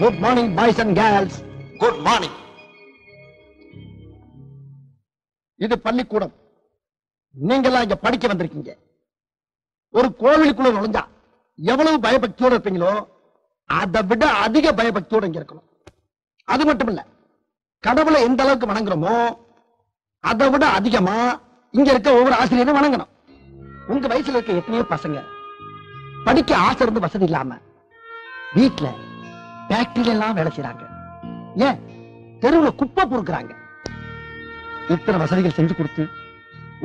Good morning boys and girls. Good morning. இது பள்ளிக்கூடம். நீங்கெல்லாம் இங்க படிக்க வந்திருக்கீங்க. ஒரு கோவிலுக்குள்ள நுழைஞ்சா எவ்வளவு பயபக்தியோட இருப்பீங்களோ அதை விட அதிக பயபக்தியோட இங்க இருக்கணும். அது மட்டும் இல்ல, கடவுளை எந்த அளவுக்கு வணங்குறோமோ அதை விட அதிகமா இங்க இருக்க ஒவ்வொரு ஆசிரியரும் வணங்கணும். உங்க வயசுல இருக்க எத்தனையோ பசங்க படிக்க ஆசை இருந்து வசதி இல்லாம வீட்டுல ஃபேக்டரியில எல்லாம் வேலை செய்யறாங்க. ஏன் தெருவுல குப்பை பொறுக்கிறாங்க. இத்தனை வசதிகள் செஞ்சு கொடுத்து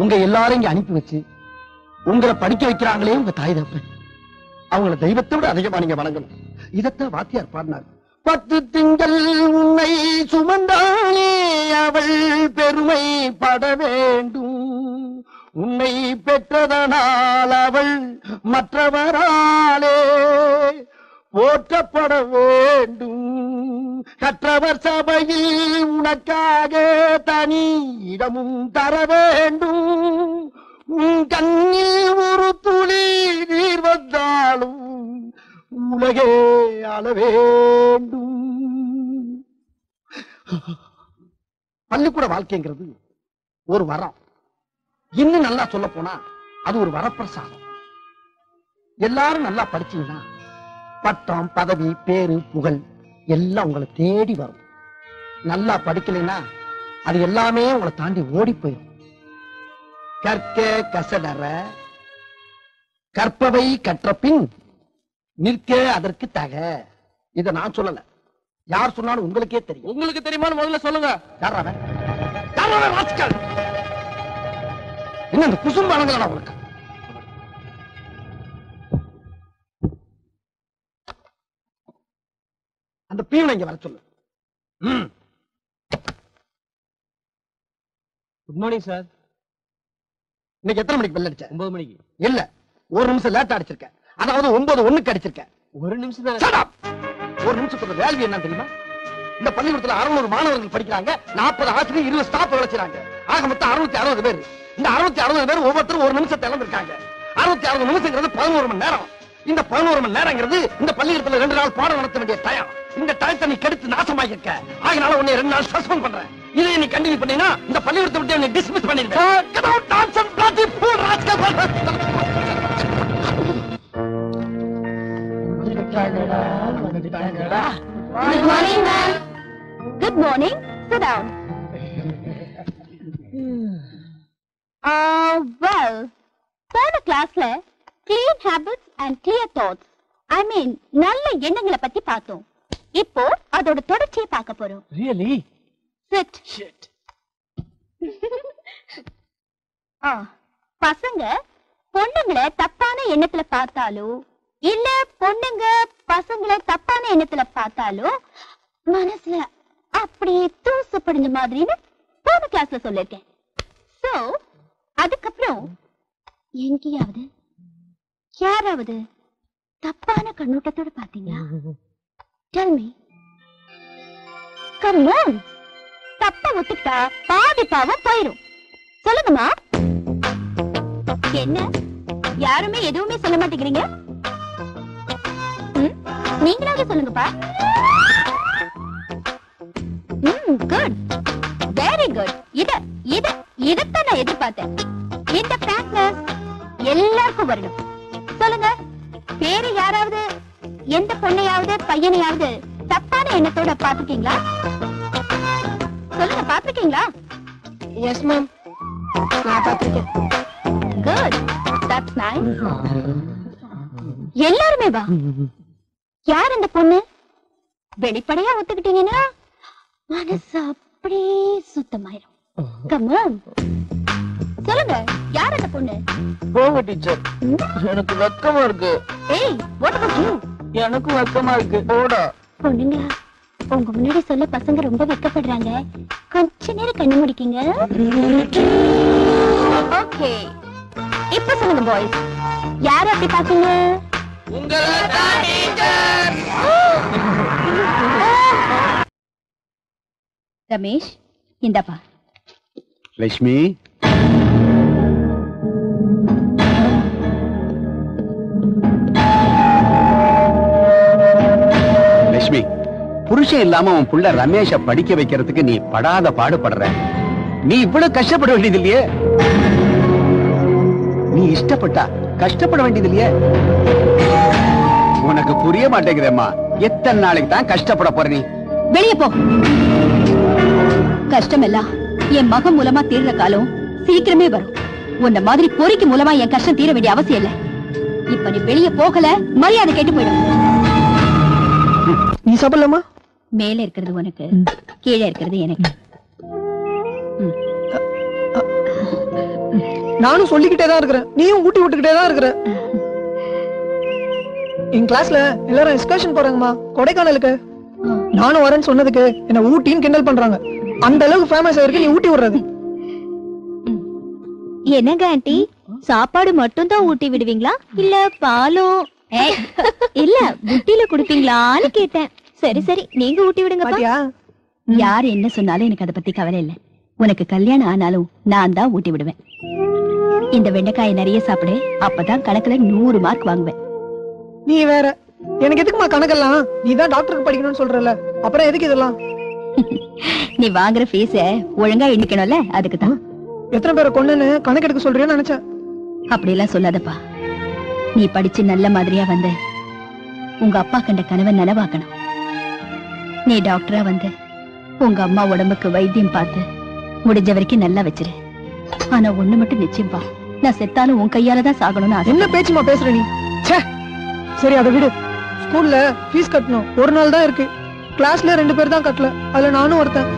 உங்க எல்லாரும் இங்க அனுப்பி வச்சு உங்களை படிக்க வைக்கிறாங்களே உங்க தாய் தப்பு. அவங்கள தெய்வத்தை விட அதிகமா நீங்க வணங்கணும். இதத்தான் வாத்தியார் பாடினார். 10 திங்கள் உன்னை சுமந்தாலே அவள் பெருமை பட வேண்டும். உன்னை பெற்றதனால் அவள் மற்றவராலே போற்றப்பட வேண்டும். கற்றவர் சபையில் உனக்காக தனி இடமும் தர வேண்டும். உன் கண்ணில் ஒரு துளி நீர் வந்தாலும் உலகே ஆள வேண்டும். பள்ளிக்கூட வாழ்க்கைங்கிறது ஒரு வரம். இன்னும் நல்லா சொல்ல போனா அது ஒரு வரப்பிரசாதம். எல்லாரும் நல்லா படிச்சீங்கன்னா பட்டம், பதவி, பேரு, புகழ் எல்லாம் உங்களை தேடி வரும். நல்லா படிக்கலைன்னா அது எல்லாமே உங்களை தாண்டி ஓடி போயிடும். கற்க கசடற கற்பவை கற்ற பின் நிற்க அதற்கு தக. இத நான் சொல்லல, யார் சொன்னாலும் உங்களுக்கே தெரியும். உங்களுக்கு தெரியுமான்னு முதல்ல சொல்லுங்க. என்ன இந்த குசும்பானங்களா உங்களுக்கு? அந்த பீவனை இங்க வர சொல்லு. Good morning sir. இன்னைக்கு எத்தனை மணிக்கு பெல் அடிச்ச? 9 மணிக்கு. இல்ல, ஒரு நிமிஷம் லேட்டா அடிச்சிருக்க. அதாவது 9:01 அடிச்சிருக்க. ஒரு நிமிஷம் தான். Shut up. ஒரு நிமிஷத்தோட வேல்யூ என்ன தெரியுமா? இந்த பள்ளிக்கூடத்துல 600 மாணவர்கள் படிக்கிறாங்க. 40 ஆசிரியர், 20 ஸ்டாஃப் வளர்ச்சாங்க. ஆக மொத்தம் 660 பேர். இந்த 660 பேர் ஒவ்வொருத்தரும் ஒரு நிமிஷத்தை இழந்திருக்காங்க. 660 நிமிஷங்கிறது 11 மணி நேரம். இந்த 11 மணி நேரங்கிறது இந்த பள்ளிக்கூடத்துல 2 நாள் பாடம் நடத்த வேண்டிய டைம். இந்த டயத்தை நீ கெடுத்து நாசமாகி இருக்க. அதனால உன்னை 2 நாள் சஸ்பெண்ட் பண்றேன். இதை நீ கண்டினியூ பண்ணீனா இந்த பள்ளிக்கூடத்தை விட்டு நீ டிஸ்மிஸ் பண்ணிடுவேன். Get out, nonsense, bloody fool, rascal. Good morning, ma'am. Good morning. Sit down. Well, போன கிளாஸ்ல clean habits and clear thoughts, I mean நல்ல எண்ணங்களை பத்தி பார்த்தோம். இப்போ அதோட தொடர்ச்சியை பார்க்க போறோம். Really? Sit. Shit. பசங்க பொண்ணுங்களை தப்பான எண்ணத்துல பார்த்தாலோ இல்ல பொண்ணுங்க பசங்களை தப்பான எண்ணத்துல பார்த்தாலோ மனசுல அப்படியே தூசு படிஞ்ச மாதிரின்னு போன கிளாஸ்ல சொல்லிருக்கேன். சோ அதுக்கப்புறம் எங்கேயாவது யாராவது தப்பான கண்ணோட்டத்தோட பாத்தீங்களா? Tell me. Come on. தப்பா ஒத்துக்கிட்டா பாதி பாவம் போயிரும். சொல்லுங்கம்மா. என்ன யாருமே எதுவுமே சொல்ல மாட்டேங்கிறீங்க? நீங்களாவது சொல்லுங்கப்பா. Good, very good. இதத்தான் நான் எதிர்பார்த்தேன். இந்த பிராக்டிஸ் எல்லாருக்கும் வரணும். சொல்லுங்க, பேரு யாராவது எந்த பொண்ணையாவது பையனையாவது தப்பான எண்ணத்தோட பாத்துக்கீங்களா? சொல்லுங்க, பாத்துக்கீங்களா? எஸ் மேம், நான் பாத்துருக்கேன். Good, that's nice. எல்லாருமே வா. யார் அந்த பொண்ணு? வெளிப்படையா ஒத்துக்கிட்டீங்கன்னா மனசு அப்படியே சுத்தமாயிரும். கம் ஆன், சொல்லுங்க, யார் அந்த பொண்ணு? போங்க டீச்சர், எனக்கு வெக்கமா இருக்கு. ஏய், what about you? எனக்கும் வெக்கமா இருக்கு. போடா. பொண்ணுங்களா, உங்க முன்னாடி சொல்ல பசங்க ரொம்ப வெக்கப்படுறாங்க. கொஞ்ச நேரம் கண்ணு முடிக்கீங்க. ஓகே, இப்ப சொல்லுங்க பாய்ஸ், யார் அப்படி பாத்தீங்க? ரமேஷ், இந்தப்பா. லட்சுமி, லட்சுமி, புருஷன் இல்லாம உன் புள்ள ரமேஷ படிக்க வைக்கிறதுக்கு நீ படாத பாடுபடுற. நீ இவ்வளவு கஷ்டப்பட வேண்டியது இல்லையே. நீ இஷ்டப்பட்டா கஷ்டப்பட வேண்டியது இல்லையே. உனக்கு புரிய மாட்டேங்குதேம்மா. எத்தனை நாளைக்கு தான் கஷ்டப்பட போற நீ? வெளியே போ. கஷ்டம் எல்லாம் என் மகன் மூலமா தீர்ற காலம் சீக்கிரமே வரும். உன்ன மாதிரி பொறிக்கு மூலமா என் கஷ்டம் தீர வேண்டிய அவசியம் இல்ல. இப்ப நீ வெளியே போகல, மரியாதை கேட்டு போயிடும். நீ சாப்பிடலாமா? மேல இருக்கிறது உனக்கு, கீழே இருக்கிறது எனக்கு. நானும் சொல்லிக்கிட்டே தான் இருக்கிறேன், நீயும் ஊட்டி விட்டுக்கிட்டே தான் இருக்கிற. என் கிளாஸ்ல எல்லாரும் எக்ஸ்கர்ஷன் போறாங்கம்மா கொடைக்கானலுக்கு. நானும் வரேன்னு சொன்னதுக்கு என்ன ஊட்டின்னு கிண்டல் பண்றாங்க. அந்த அளவுக்கு ஃபேமஸ் ஆயிருக்கு நீ ஊட்டி விடுறது. என்னங்க ஆண்டி, சாப்பாடு மட்டும் தான் ஊட்டி விடுவீங்களா இல்ல பாலும்? இல்ல புட்டில குடுப்பீங்களான்னு கேட்டேன். சரி சரி, நீங்க ஊட்டி விடுங்க. பாத்தியா? யார் என்ன சொன்னாலும் எனக்கு அதை பத்தி கவலை இல்ல. உனக்கு கல்யாணம் ஆனாலும் நான் தான் ஊட்டி விடுவேன். இந்த வெண்டைக்காயை நிறைய சாப்பிடு, அப்பதான் கணக்குல 100 மார்க் வாங்குவேன். நீ வேற, எனக்கு எதுக்குமா கணக்கெல்லாம்? நீ தான் டாக்டருக்கு படிக்கணும்னு சொல்றல, அப்புறம் எதுக்கு இதெல்லாம்? நீ வாங்குற ஃபீஸ ஒழுங்கா எண்ணிக்கணும்ல, அதுக்கு தான். எத்தனை பேரை கொண்டுன்னு கணக்கு எடுக்க சொல்றியோன்னு நினைச்சேன். அப்படி எல்லாம் சொல்லாதப்பா. நீ படிச்சு நல்ல மாதிரியா வந்து உங்க அப்பா கண்ட கனவை நனவாக்கணும். நீ டாக்டரா வந்து உங்க அம்மா உடம்புக்கு வைத்தியம் பார்த்து முடிஞ்ச வரைக்கும் நல்லா வச்சிரு. ஆனா ஒண்ணு மட்டும் நிச்சயம்பா, நான் செத்தாலும் உன் கையால தான் சாகணும்னு ஆசை. என்ன பேச்சுமா பேசுற நீ? சரி அதை விடு. ஸ்கூல்ல ஃபீஸ் கட்டணும், ஒரு நாள் தான் இருக்கு. கிளாஸ்ல 2 பேர் தான் கட்டல, அதுல நானும் ஒருத்தன்.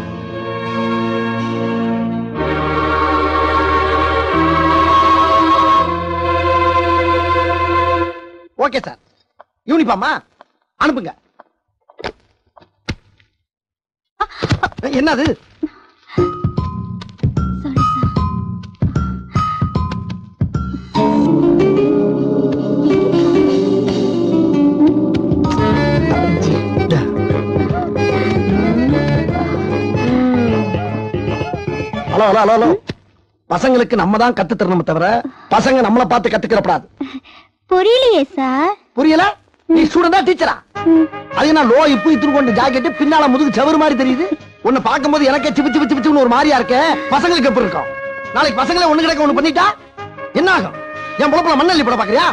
ஓகே சார், யூனிஃபார்மா அனுப்புங்க. என்னது? ஹலோ ஹலோ ஹலோ ஹலோ, பசங்களுக்கு நம்ம தான் கத்து தரணும் தவிர பசங்க நம்மளை பார்த்து கத்துக்கிறப்படாது. புரியலையே சார். புரியல? நீ ஸ்டூடெண்டா டீச்சரா? அது என்ன லோ இப்பு இத்துரு கொண்டு ஜாக்கெட் பின்னால முதுகு செவரு மாதிரி தெரியுது. உன்னை பார்க்கும்போது எனக்கே சிபிச்சு பிச்சு பிச்சுன்னு ஒரு மாதிரியா இருக்க. பசங்களுக்கு எப்படி இருக்கும்? நாளைக்கு பசங்களே ஒண்ணு கிடக்க ஒண்ணு பண்ணிட்டா என்ன ஆகும்? என் பொழப்புல மண்ணள்ளி போட பாக்குறியா?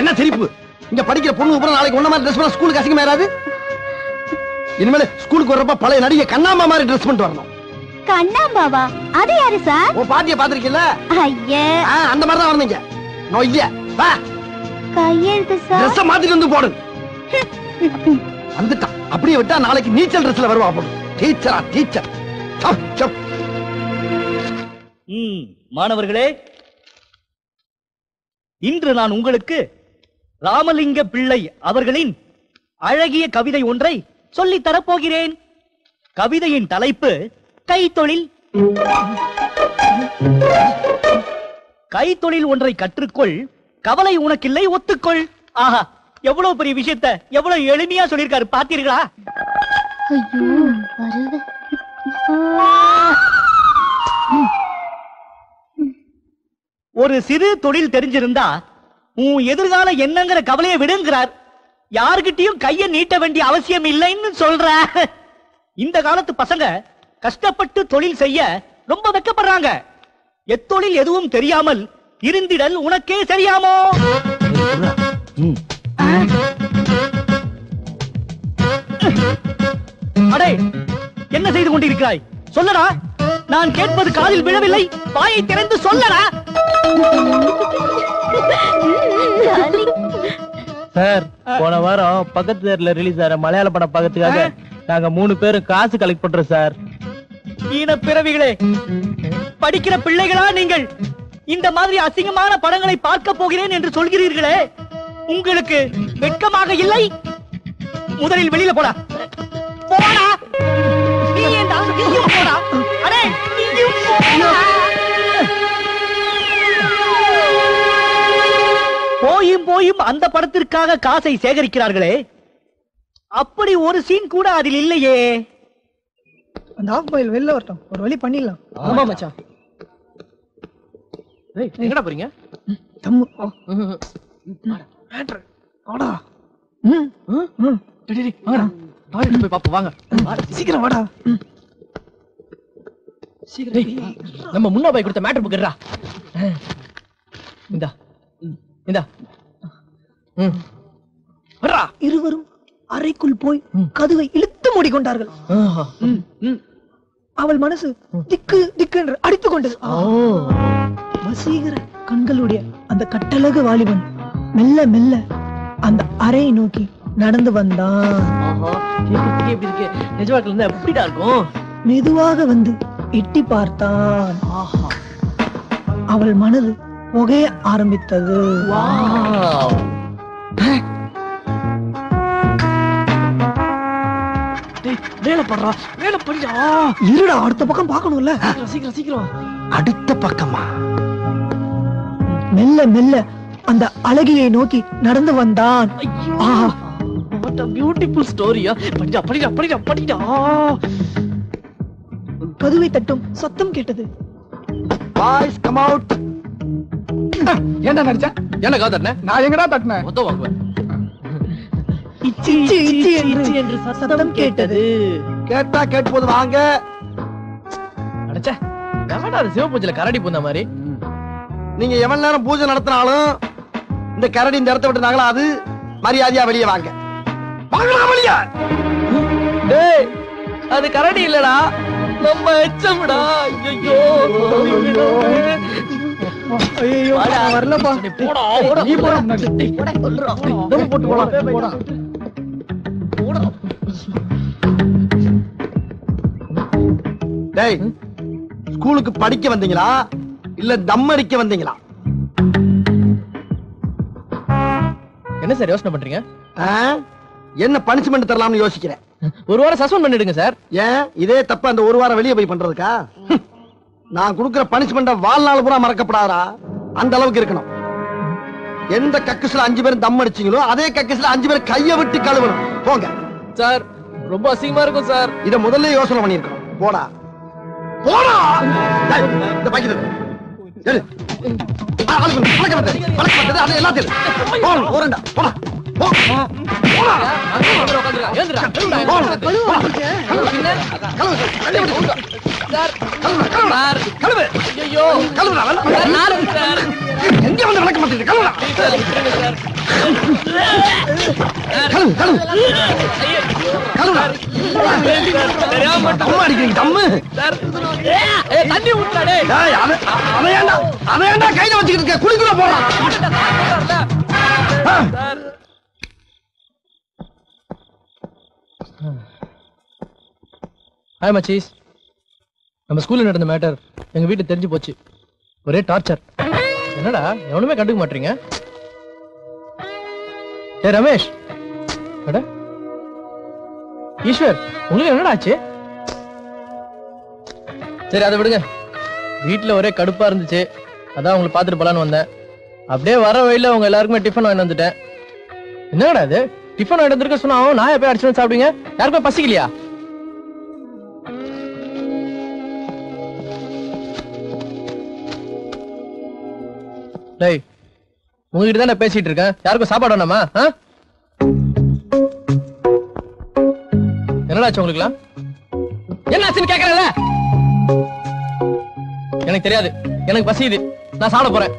என்ன சிரிப்பு? இங்க படிக்கிற பொண்ணு அப்புறம் நாளைக்கு ஒண்ணு மாதிரி ட்ரெஸ் பண்ண ஸ்கூலுக்கு அசிங்கமா ஏறாது? இனிமேல் ஸ்கூலுக்கு வர்றப்ப பழைய நடிகை கண்ணாம்பா மாதிரி ட்ரெஸ் பண்ணிட்டு வரணும். கண்ணாம்பாவா? அது யாரு சார்? ஓ பாட்டிய பாத்திருக்கீல்ல? ஐயே, அந்த மாதிரி தான் வரணுங்க. நோய்ய வா, கையெழுத்து சார். ட்ரெஸ் மாத்திட்டு வந்து போடு. வந்துட்டான். அப்படியே விட்டா நாளைக்கு நீச்சல் ட்ரெஸ்ல வருவா போடு. டீச்சரா டீச்சர். மாணவர்களே, இன்று நான் உங்களுக்கு ராமலிங்க பிள்ளை அவர்களின் அழகிய கவிதை ஒன்றை சொல்லித் தரப்போகிறேன். கவிதையின் தலைப்பு கைத்தொழில். கைத்தொழில் ஒன்றை கற்றுக்கொள், கவலை உனக்கில்லை ஒத்துக்கொள். ஆஹா, எவ்வளவு பெரிய விஷயத்தை எவ்வளவு எளிமையா சொல்லியிருக்காரு பார்த்தீர்களா? ஒரு சிறு தொழில் தெரிஞ்சிருந்தா உன் எதிர்கால என்னங்கிற கவலையை விடுங்கிறார். யாருகிட்டயும் கைய நீட்ட வேண்டிய அவசியம் இல்லைன்னு சொல்ற. இந்த காலத்து பசங்க கஷ்டப்பட்டு தொழில் செய்ய ரொம்ப வெட்கப்படுறாங்க. எத்தொழில் எதுவும் தெரியாமல் இருந்திடல் உனக்கே சரியாமோ? அடே, என்ன செய்து கொண்டிருக்கிறாய்? சொல்லடா. நான் கேட்பது காதில் விழவில்லை, வாயை திறந்து சொல்லடா. சார், போன வாரம் பக்கத்து தேர்ல ரிலீஸ் ஆற மலையாள படம் பார்க்கறதுக்காக நாங்க 3 பேரும் காசு கலெக்ட் பண்றோம் சார். ஈன பிறவிகளே, படிக்கிற பிள்ளைகளா நீங்கள் இந்த மாதிரி அசிங்கமான படங்களை பார்க்க போகிறேன் என்று சொல்கிறீர்களே, உங்களுக்கு வெட்கமாக இல்லை? முதலில் வெளியில போடா. போடா. நீ ஏன்டா? நீயும் போடா. அடே, நீயும் போடா. போயும் போயும் அந்த படத்திற்காக காசை சேகரிக்கிறார்களே, அப்படி ஒரு சீன் கூட அதில் இல்லையே. அந்த ஆஃப் பாயில் வெளில வரட்டும், ஒரு வழி பண்ணிடலாம். ஆமா மச்சான். எங்கடா போறீங்க? தம்மு மேட்டர் ஆடா. டாய்லெட் போய் பாப்போம் வாங்க. சீக்கிரம் வாடா. சீக்கிரம். நம்ம முன்னா போய் கொடுத்த மேட்டர் புக் எடுறா. இந்தா இந்தா. வரா. இருவரும் அறைக்குள் போய் கதவை இழுத்து மூடிக்கொண்டார்கள். அவள் மனசு திக்கு திக்கு என்று அடித்துக் கொண்டது. வசீகர கண்களுடைய அந்த கட்டழகு வாலிபன் மெல்ல மெல்ல அந்த அறையை நோக்கி நடந்து வந்தான். எப்படி இருக்கு? நிஜ வாழ்க்கையில இருந்தா எப்படிடா இருக்கும்? மெதுவாக வந்து எட்டி பார்த்தான். அவள் மனது புகைய ஆரம்பித்தது. வேலை பண்றா, வேலை பண்ணிடா. இருடா, அடுத்த பக்கம் பார்க்கணும்ல. சீக்கிரம் சீக்கிரம். அடுத்த பக்கமா? மெல்ல மெல்ல அந்த அழகியை நோக்கி நடந்து வந்தான். What a beautiful story. படிடா படிடா படிடா படிடா. கதவை தட்டும் சத்தம் கேட்டது. Boys come out. ஏன்டா நடிச்ச? என்ன காதர்னே? நான் எங்கடா தட்டினேன்? மொத்தம் வாங்குவேன். இச்சி இச்சி என்று சத்தம் கேட்டது. கேட்டா கேட்டு போது வாங்க. அடச்சே, எவன்டா அது சிவ பூஜையில கரடி பூந்த மாதிரி? நீங்க எவ்வளவு நேரம் பூஜை நடத்தினாலும் இந்த கரடி இந்த இடத்தை விட்டு நகலாது. மரியாதையா வெளியே வாங்க. வாங்கடா வெளியே. டேய், அது கரடி இல்லடா, நம்ம எச்சம்டா. ஐயோ ஐயோ வரலப்பா. போடா போடா. நீ போடா முன்னாடி. போட்டு போடா போடா. டேய், ஸ்கூலுக்கு படிக்க வந்தீங்களா இல்ல தம் அடிக்க வந்தீங்களா? என்ன சார் யோசனை பண்றீங்க? என்ன பனிஷ்மெண்ட் தரலாம்னு யோசிக்கிறேன். ஒரு வாரம் சஸ்பெண்ட் பண்ணிடுங்க சார். ஏன் இதே தப்ப அந்த ஒரு வாரம் வெளியே போய் பண்றதுக்கா? நான் கொடுக்கிற பனிஷ்மெண்ட வாழ்நாள் பூரா மறக்கப்படாதா? அந்த அளவுக்கு இருக்கணும். எந்த கக்கஸ்ல 5 பேரும் தம் அடிச்சீங்களோ அதே கக்கஸ்ல 5 பேர் கைய விட்டு கழுவணும். போங்க சார், ரொம்ப அசிங்கமா இருக்கும் சார். இத முதல்ல யோசனை பண்ணிருக்கணும். போடா போடா. டேய், இந்த பாக்கெட் எடு. பழக்கம் அது எல்லாத்தையும் போறேன்டா. போடா போ. போடா. ஏந்திரா. சார் சார் கழுவு. ஐயோ கழுவுடா. சார் எங்க வந்து விளக்க மாட்டேங்குது? கழுவுடா. சார் கழுவு கழுவு கழுவுடா. தம்மு அடிக்கிறீங்க தம்மு. தண்ணி ஊத்துடா. டேய், டேய், அதை ஏன்டா கையில வச்சுக்கிட்டு இருக்க? குளிக்குள்ள போடா. ஹாய் மச்சீஸ். நம்ம ஸ்கூல்ல நடந்த மேட்டர் எங்க வீட்டுல தெரிஞ்சு போச்சு. ஒரே டார்ச்சர். என்னடா எவனுமே கண்டுக்க மாட்டீங்க? ஏ ரமேஷ், அட ஈஸ்வர், உங்களுக்கு என்னடா ஆச்சு? சரி அதை விடுங்க. வீட்டுல ஒரே கடுப்பா இருந்துச்சு, அதான் உங்களை பாத்துட்டு போலான்னு வந்தேன். அப்படியே வர வழியில உங்க எல்லாருக்குமே டிஃபன் வாங்கி வந்துட்டேன். என்னடா இது, டிஃபன் வாங்கி வந்துருக்க சொன்னா நான் எப்ப அடிச்சு வந்து சாப்பிடுங்க? யாருக்குமே பசிக்கலையா? டேய், உங்ககிட்ட தான் நான் பேசிட்டு இருக்கேன். யாருக்கும் சாப்பாடு வேணாமா? என்னடாச்சு உங்களுக்குலாம்? என்னாச்சுன்னு கேக்குறல? எனக்கு தெரியாது, எனக்கு பசியுது, நான் சாப்பிட போறேன்.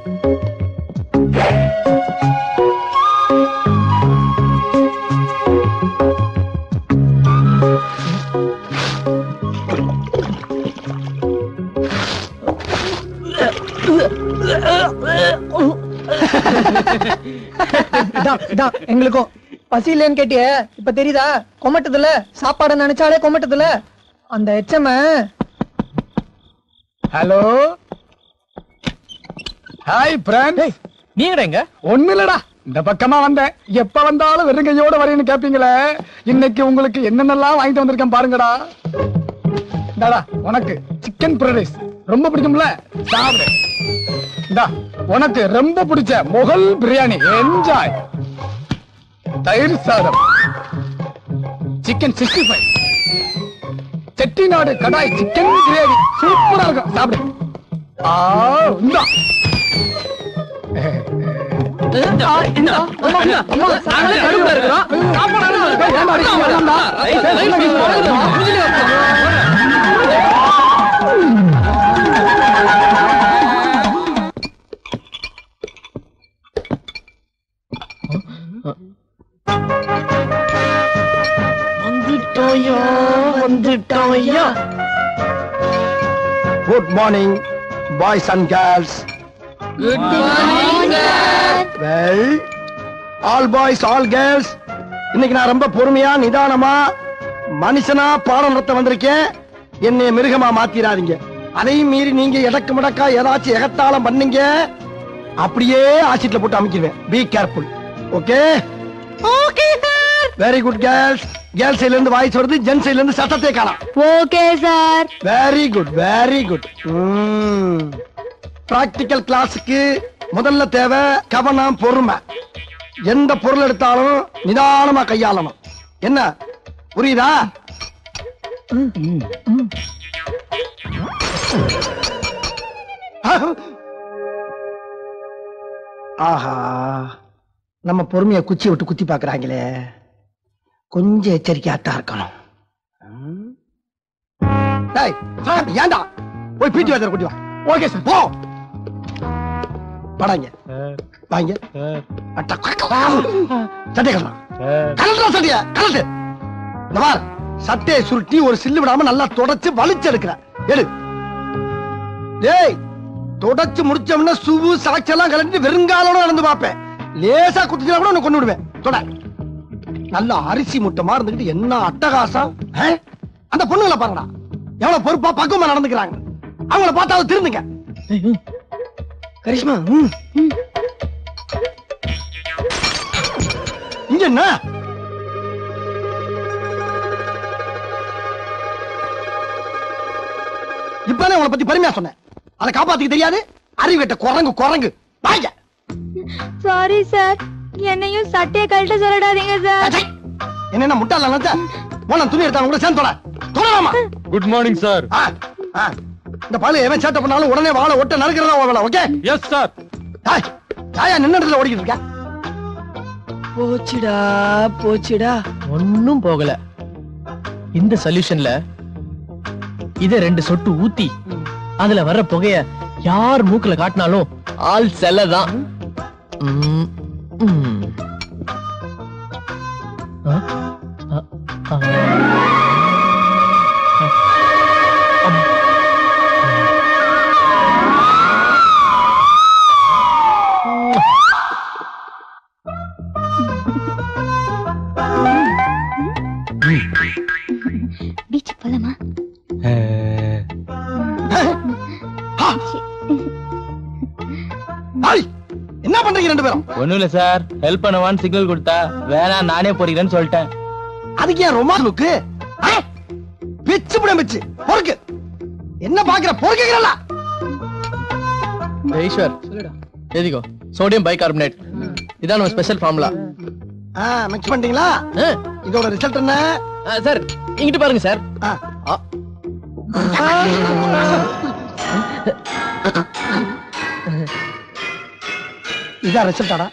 எங்களுக்கும் பசி இல்லைன்னு கேட்டிய, இப்ப தெரியுதா? கொமட்டதுல சாப்பாடு நினைச்சாலே கொமட்டதுல அந்த எச்சம. Hello, hi friend. நீ எங்க? ஒண்ணு இல்லடா, இந்த பக்கமா வந்தேன். எப்ப வந்தாலும் வெறுங்கையோட வரேன்னு கேப்பீங்களே, இன்னைக்கு உங்களுக்கு என்னென்னலாம் வாங்கிட்டு வந்திருக்கேன் பாருங்கடா. இந்தாடா உனக்கு சிக்கன் ஃப்ரைட் ரைஸ் ரொம்ப பிடிக்கும்ல, சாப்பிடு. இந்தா உனக்கு ரொம்ப பிடிச்ச முகல் பிரியாணி, என்ஜாய். தயிர் சாதம், chicken 65, Chettinad kadai chicken gravy சூப்பரா இருக்கும், சாப்பிடு. இந்தா வந்துட்டோயா. Good morning boys and girls. Good morning well all boys all girls, இன்னைக்கு நான் ரொம்ப பொறுமையா நிதானமா மனுஷனா பாடம் நடத்த வந்திருக்கேன். என்னை மிருகமா மாத்திராதீங்க. அதையும் மீறி நீங்க எடக்கு முடக்கா ஏதாச்சும் எகத்தாளம் பண்ணீங்க, அப்படியே ஆசிட்ல போட்டு அமைக்கிடுவேன். Be careful. Okay okay sir. Very good girls. Girls சைடுல இருந்து வாய்ஸ் வருது, ஜென்ஸ் சைடுல இருந்து சத்தத்தை காணோம். Okay sir. Very good very good. Practical கிளாஸுக்கு முதல்ல தேவை கவனம், பொறுமை. எந்த பொருள் எடுத்தாலும் நிதானமா கையாளணும். என்ன புரியுதா? ஆஹா, நம்ம பொறுமைய குச்சி விட்டு குத்தி பாக்குறாங்களே, கொஞ்சம் எச்சரிக்கையாத்தான் இருக்கணும். டேய், ஏன்டா போய் பீட்டி வாத்தியாரை கூட்டி வா. Okay sir. போ படாங்க வாங்க. சட்டை கலடா, கலடா சட்டைய கலட்டு. இந்த மாதிரி சட்டையை சுருட்டி ஒரு சில்லு விடாம நல்லா தொடச்சு வலிச்சு எடுக்கிற. எடு. டேய், தொடச்சு முடிச்சோம்னா சுவு சாட்செல்லாம் கலந்து வெறுங்காலோட நடந்து பார்ப்பேன். லேசா குத்திச்சா கூட உன்னை கொண்டு விடுவேன். தொட. நல்ல அரிசி முட்டமா இருந்துகிட்டு என்ன அட்டகாசம். அந்த பொண்ணுங்களை பாருங்கடா, எவ்வளவு பொறுப்பா பக்குவமா நடந்துக்கிறாங்க. அவங்கள பார்த்தாவது திருந்துங்க. கரிஷ்மா, இங்க என்ன? இப்பதானே உங்களை பத்தி பெருமையா சொன்னேன். அதை காப்பாத்திக்க தெரியாது. அறிவு கட்ட குரங்கு குரங்கு. வாங்க. சாரி சார், என்னையும் சட்டையை கழட்ட சொல்லிடாதீங்க சார். என்ன முட்டாள நினைச்ச? போன துணி எடுத்தாங்க கூட சேர்ந்து தொட. தொடலாமா? Good morning sir. இந்த பாலு எவன் சேட்டை பண்ணாலும் உடனே வாழை ஒட்ட நறுக்கிறதா வேலை. ஓகே? Yes sir. யாயா நின்னுல ஓடிக்கிட்டு இருக்க? போச்சுடா போச்சுடா. ஒன்னும் போகல. இந்த சொல்யூஷன்ல இத 2 சொட்டு ஊத்தி அதுல வர்ற புகைய யார் மூக்குல காட்டினாலும் ஆள் செல்லதான். பீச் போலாமா? என்ன பண்றீங்க 2 பேரும்? ஒண்ணும் இல்ல சார், ஹெல்ப் பண்ணவான்னு சிக்னல் கொடுத்தா வேணா நானே போறீங்கன்னு சொல்லிட்டேன். அதுக்கு ஏன் ரொமான்ஸ் லுக்கு? பிச்சு புடம் பிச்சு பொறுக்கு. என்ன பாக்குற? பொறுக்குறல. ஈஸ்வர் எதிகோ சோடியம் பைகார்பனேட். இதான் நம்ம ஸ்பெஷல் ஃபார்முலா. மிக்ஸ் பண்ணிட்டீங்களா? இதோட ரிசல்ட் என்ன? சார் இங்கிட்டு பாருங்க சார். இதான் ரிசல்ட்டாடா?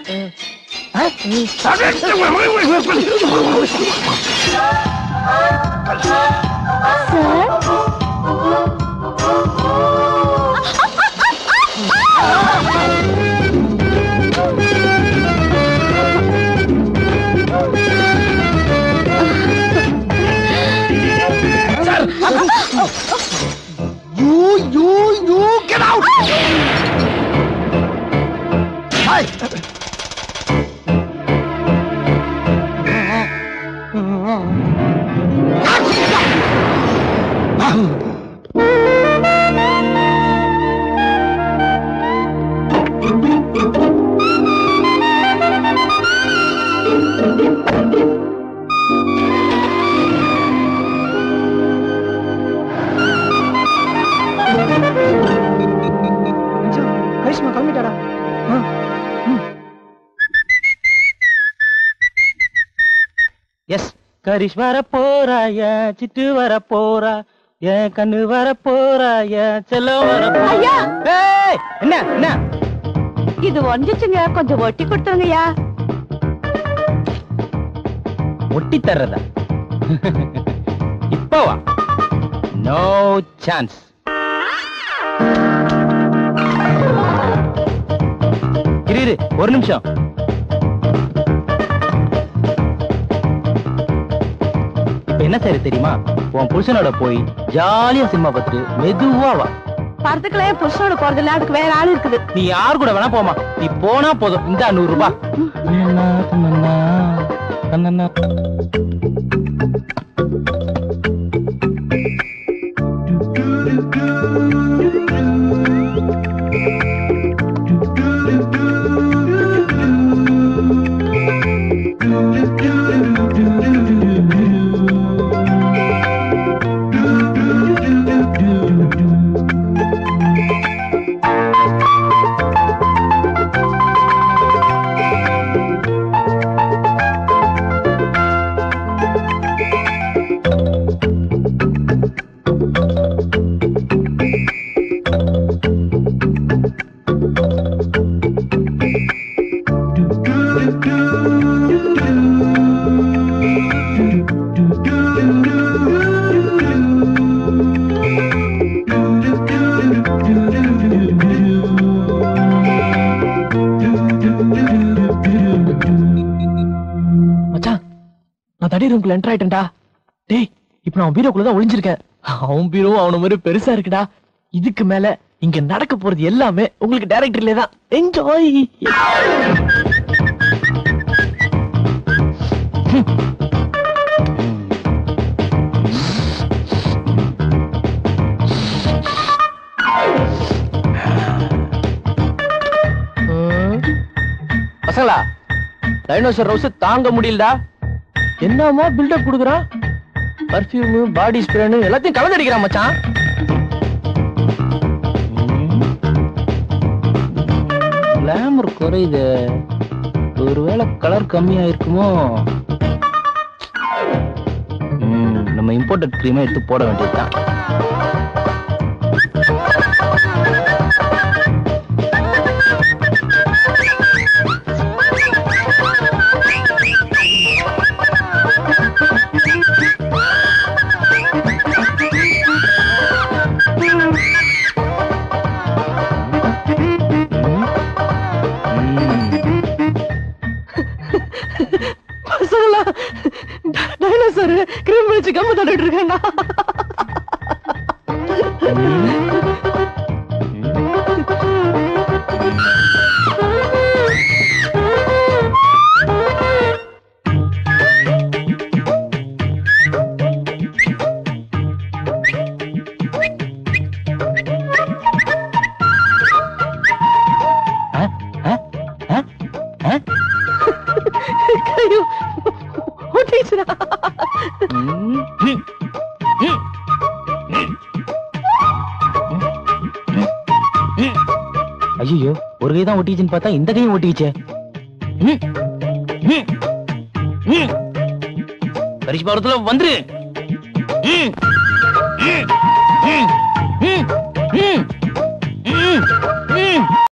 You get out! Hey! Karishma கிளம்பிட்டாடா. எஸ், கரிஷ் வர போறாய, சிட்டு வர போறா, என் கண்ணு வர போறாய, செல்லம் வர போறா. என்ன என்ன இது ஒஞ்சிச்சுங்க, கொஞ்சம் ஒட்டி கொடுத்துருங்கய்யா. ஒட்டி தர்றதா? இப்பவா? No chance. இரு ஒரு நிமிஷம். இப்ப என்ன செய்ய தெரியுமா? உன் புருஷனோட போய் ஜாலியா சினிமா பார்த்துட்டு மெதுவா வா. படத்துக்குள்ளே புருஷனோட போறதில்ல, அதுக்கு வேற ஆள் இருக்குது. நீ யார் கூட வேணா போமா, நீ போனா போதும். இந்த 100 ரூபாய். என்டர் ஆயிட்டா. டேய், இப்ப நான் பீரோக்குள்ளதான் ஒளிஞ்சிருக்கேன். அவன் பீரோ அவன மாதிரி பெருசா இருக்குடா. இதுக்கு மேல இங்க நடக்க போறது எல்லாமே உங்களுக்கு டைரக்டர்ல தான். என்ஜாய். பசங்களா, டைனோசர் ரோஸ் தாங்க முடியலடா. என்னமா பில்டப் குடுக்குறான்? பர்ஃபியூம், பாடி ஸ்ப்ரேன்னு எல்லாத்தையும் கலந்தடிக்கிறான் மச்சான். கிளாமர் குறையுது. ஒருவேளை கலர் கம்மியா இருக்குமோ? நம்ம இம்போர்ட்டட் கிரீமை எடுத்து போட வேண்டியதுதான். டைனோசர் கிரீம் வச்சு கம்ம தட்டிட்டு இருக்கேன்டா. ஐயோ, ஒரு கை தான் ஒட்டிச்சுன்னு பார்த்தா இந்த கையும் ஒட்டிச்சே. பரிசு பாரத்துல வந்துரு.